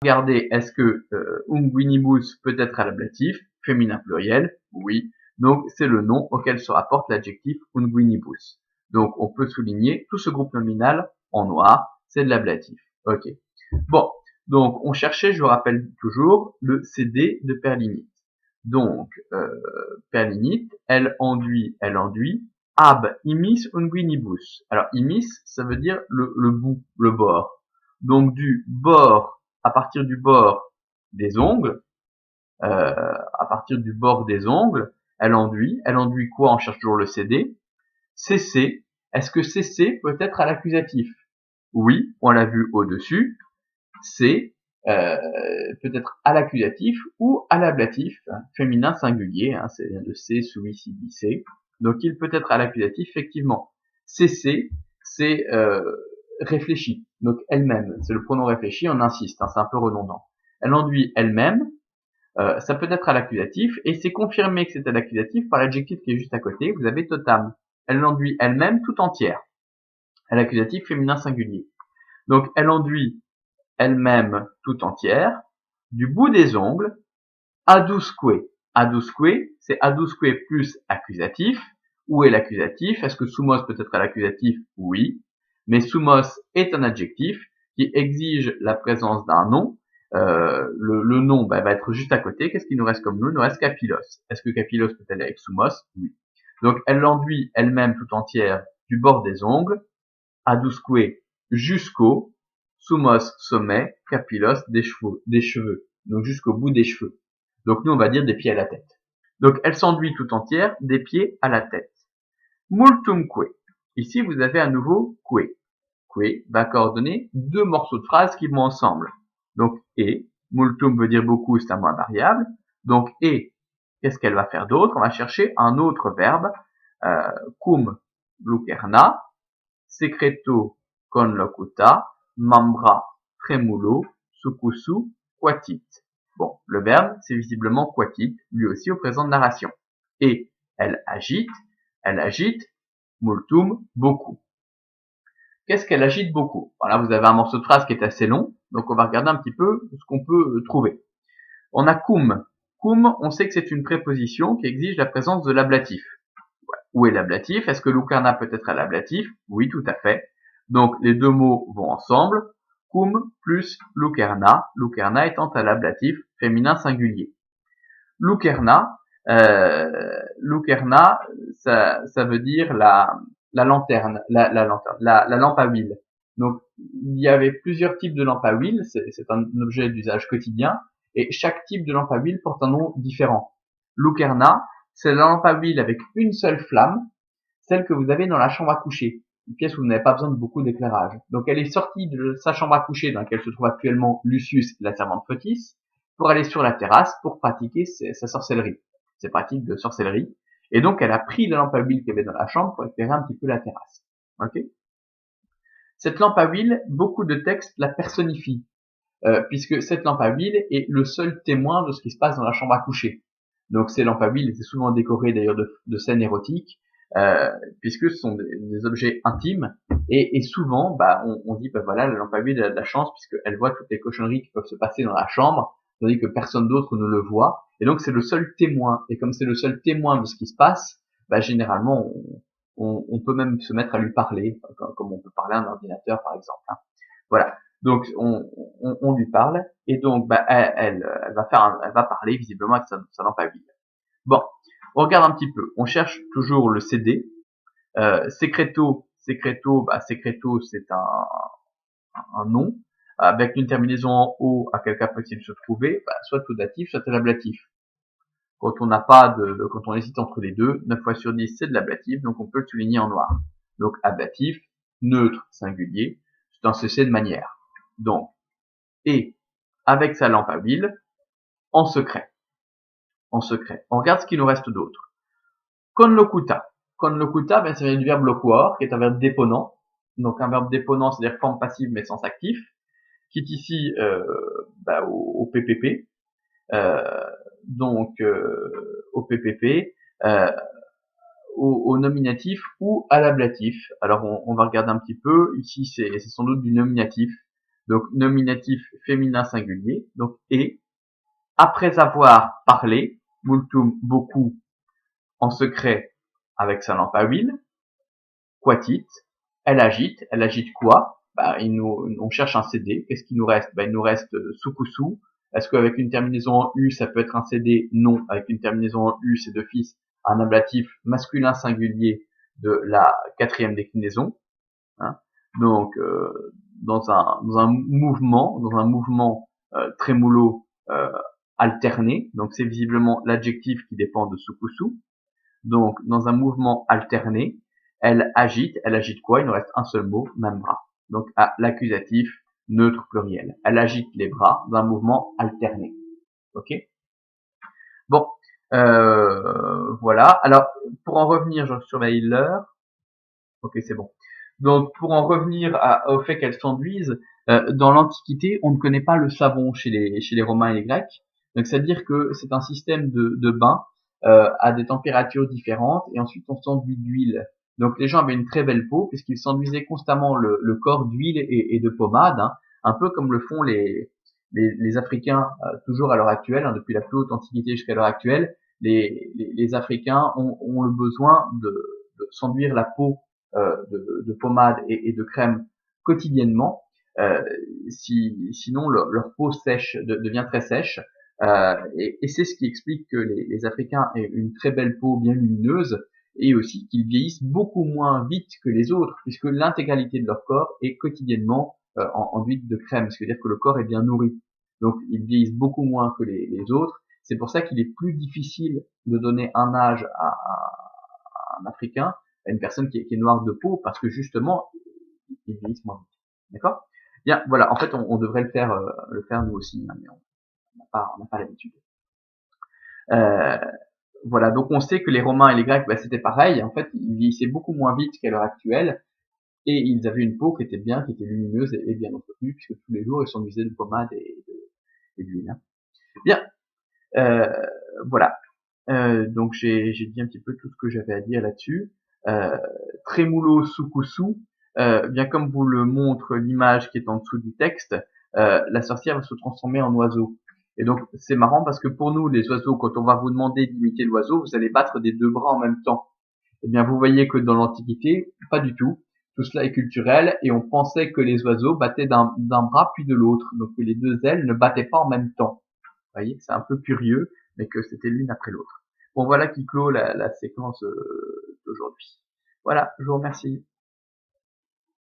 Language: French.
Regardez, est-ce que unguinibus peut être à l'ablatif, féminin pluriel? Oui. Donc, c'est le nom auquel se rapporte l'adjectif unguinibus. Donc, on peut souligner tout ce groupe nominal en noir, c'est de l'ablatif. Ok. Bon. Donc, on cherchait, je vous rappelle toujours, le CD de perlinite. Donc, perlinite, elle enduit, ab imis unguinibus. Alors, imis, ça veut dire le bout, le bord. Donc, du bord, à partir du bord des ongles, elle enduit. Elle enduit quoi? On cherche toujours le CD. CC. Est-ce que CC peut être à l'accusatif? Oui, on l'a vu au-dessus. C peut être à l'accusatif ou à l'ablatif, féminin singulier, c'est de C, sui, si, C. Donc il peut être à l'accusatif, effectivement. CC, c'est réfléchi, donc elle-même, c'est le pronom réfléchi, on insiste, c'est un peu redondant. Elle enduit elle-même, ça peut être à l'accusatif, et c'est confirmé que c'est à l'accusatif par l'adjectif qui est juste à côté, vous avez totam. Elle enduit elle-même tout entière, à l'accusatif féminin singulier. Donc elle enduit elle-même tout entière, du bout des ongles, adusque. Adusque, c'est adusque plus accusatif. Où est l'accusatif? Est-ce que sumos peut être à l'accusatif? Oui. Mais sumos est un adjectif qui exige la présence d'un nom. Le nom va être juste à côté. Qu'est-ce qu'il nous reste comme nom? Il nous reste capylos. Est-ce que capylos peut aller avec sumos? Oui. Donc elle l'enduit elle-même tout entière du bord des ongles, adusque jusqu'au, sumos sommet, capylos des cheveux, donc jusqu'au bout des cheveux. Donc nous on va dire des pieds à la tête. Donc elle s'enduit tout entière des pieds à la tête. Multumque. Ici vous avez à nouveau que. Que va coordonner deux morceaux de phrases qui vont ensemble. Donc et, multum veut dire beaucoup, c'est un mot invariable. Donc et, qu'est-ce qu'elle va faire d'autre? On va chercher un autre verbe, cum lucerna, secreto con locuta, mambra tremulo, sucusu, quatit. Bon, le verbe, c'est visiblement quatit, lui aussi au présent de narration. Et elle agite, multum, beaucoup. Qu'est-ce qu'elle agite beaucoup? Voilà, vous avez un morceau de phrase qui est assez long, donc on va regarder un petit peu ce qu'on peut trouver. On a cum. Cum, on sait que c'est une préposition qui exige la présence de l'ablatif. Où est l'ablatif? Est-ce que lucarna peut être à l'ablatif? Oui, tout à fait. Donc les deux mots vont ensemble. Cum plus lucerna, lucerna étant à l'ablatif féminin singulier. Lucerna, lucerna, ça veut dire la lanterne, la lampe à huile. Donc il y avait plusieurs types de lampes à huile, c'est un objet d'usage quotidien, et chaque type de lampe à huile porte un nom différent. Lucerna, c'est la lampe à huile avec une seule flamme, celle que vous avez dans la chambre à coucher, une pièce où vous n'avez pas besoin de beaucoup d'éclairage. Donc elle est sortie de sa chambre à coucher dans laquelle se trouve actuellement Lucius, la servante Fotis, pour aller sur la terrasse pour pratiquer sa sorcellerie. C'est pratique de sorcellerie. Et donc elle a pris la lampe à huile qu'il y avait dans la chambre pour éclairer un petit peu la terrasse. Ok? Cette lampe à huile, beaucoup de textes la personnifient, puisque cette lampe à huile est le seul témoin de ce qui se passe dans la chambre à coucher. Donc ces lampes à huile étaient souvent décorées d'ailleurs de scènes érotiques, puisque ce sont des objets intimes, et souvent on dit voilà, la lampe à huile a de la chance puisqu'elle voit toutes les cochonneries qui peuvent se passer dans la chambre, tandis que personne d'autre ne le voit, et donc c'est le seul témoin, et comme c'est le seul témoin de ce qui se passe, généralement on peut même se mettre à lui parler, comme on peut parler à un ordinateur par exemple. Voilà. Donc on lui parle, et donc elle va parler visiblement avec sa lampe à huile. Bon, on regarde un petit peu. On cherche toujours le CD. Secreto, secreto, c'est un nom avec une terminaison en o. À quel cas peut-il se trouver? Soit au datif, soit à l'ablatif. Quand on n'a pas quand on hésite entre les deux, 9 fois sur 10 c'est de l'ablatif, donc on peut le souligner en noir. Donc ablatif, neutre, singulier, c'est un cessé de manière. Donc et avec sa lampe à huile, en secret. En secret. On regarde ce qu'il nous reste d'autre. Con locuta. Con locuta, ça vient du verbe loquor, qui est un verbe déponent. Donc un verbe déponent, c'est-à-dire forme passive mais sens actif, qui est ici au PPP. Donc au PPP, au nominatif ou à l'ablatif. Alors on va regarder un petit peu. Ici c'est sans doute du nominatif. Donc nominatif féminin singulier, donc et, après avoir parlé, multum beaucoup, en secret avec sa lampe à huile, quatit, elle agite quoi? Bah, on cherche un CD, qu'est-ce qu'il nous reste? Bah, il nous reste sukusu. Est-ce qu'avec une terminaison en U, ça peut être un CD? Non. Avec une terminaison en U, c'est d'office un ablatif masculin singulier de la quatrième déclinaison. Hein. Donc, dans un mouvement trémolo alterné, donc c'est visiblement l'adjectif qui dépend de sukusu. Donc, dans un mouvement alterné, elle agite quoi? Il nous reste un seul mot, même bras. Donc, à l'accusatif neutre pluriel. Elle agite les bras d'un mouvement alterné. Ok? Bon, voilà. Alors, pour en revenir, je surveille l'heure. Ok, c'est bon. Donc, pour en revenir au fait qu'elles s'enduisent, dans l'Antiquité, on ne connaît pas le savon chez les Romains et les Grecs. Donc, c'est-à-dire que c'est un système de bain à des températures différentes, et ensuite on s'enduit d'huile. Donc, les gens avaient une très belle peau, puisqu'ils s'enduisaient constamment le corps d'huile et de pommade, hein, un peu comme le font les Africains toujours à l'heure actuelle, hein, depuis la plus haute Antiquité jusqu'à l'heure actuelle. Les Africains ont le besoin de s'enduire la peau de pommade et de crème quotidiennement. Sinon leur peau sèche devient très sèche. Et c'est ce qui explique que les Africains aient une très belle peau bien lumineuse, et aussi qu'ils vieillissent beaucoup moins vite que les autres, puisque l'intégralité de leur corps est quotidiennement enduite de crème, ce qui veut dire que le corps est bien nourri. Donc ils vieillissent beaucoup moins que les autres. C'est pour ça qu'il est plus difficile de donner un âge à un Africain, à une personne qui est noire de peau, parce que justement, ils vieillissent moins vite. D'accord? Bien, voilà. En fait, on devrait le faire nous aussi, hein, mais on n'a pas l'habitude. Voilà. Donc, on sait que les Romains et les Grecs, bah, c'était pareil. En fait, ils vieillissaient beaucoup moins vite qu'à l'heure actuelle, et ils avaient une peau qui était lumineuse et bien entretenue, puisque tous les jours, ils s'enduisaient de pommade et d'huile. Hein. Bien. Voilà. Donc j'ai dit un petit peu tout ce que j'avais à dire là-dessus. Trémoulo sukusu, bien comme vous le montre l'image qui est en dessous du texte, la sorcière va se transformer en oiseau. Et donc c'est marrant parce que pour nous les oiseaux, quand on va vous demander d'imiter l'oiseau, vous allez battre des deux bras en même temps. Eh bien vous voyez que dans l'Antiquité, pas du tout. Tout cela est culturel et on pensait que les oiseaux battaient d'un bras puis de l'autre, donc que les deux ailes ne battaient pas en même temps. Vous voyez que c'est un peu curieux, mais que c'était l'une après l'autre. Bon, voilà qui clôt la séquence d'aujourd'hui. Voilà, je vous remercie.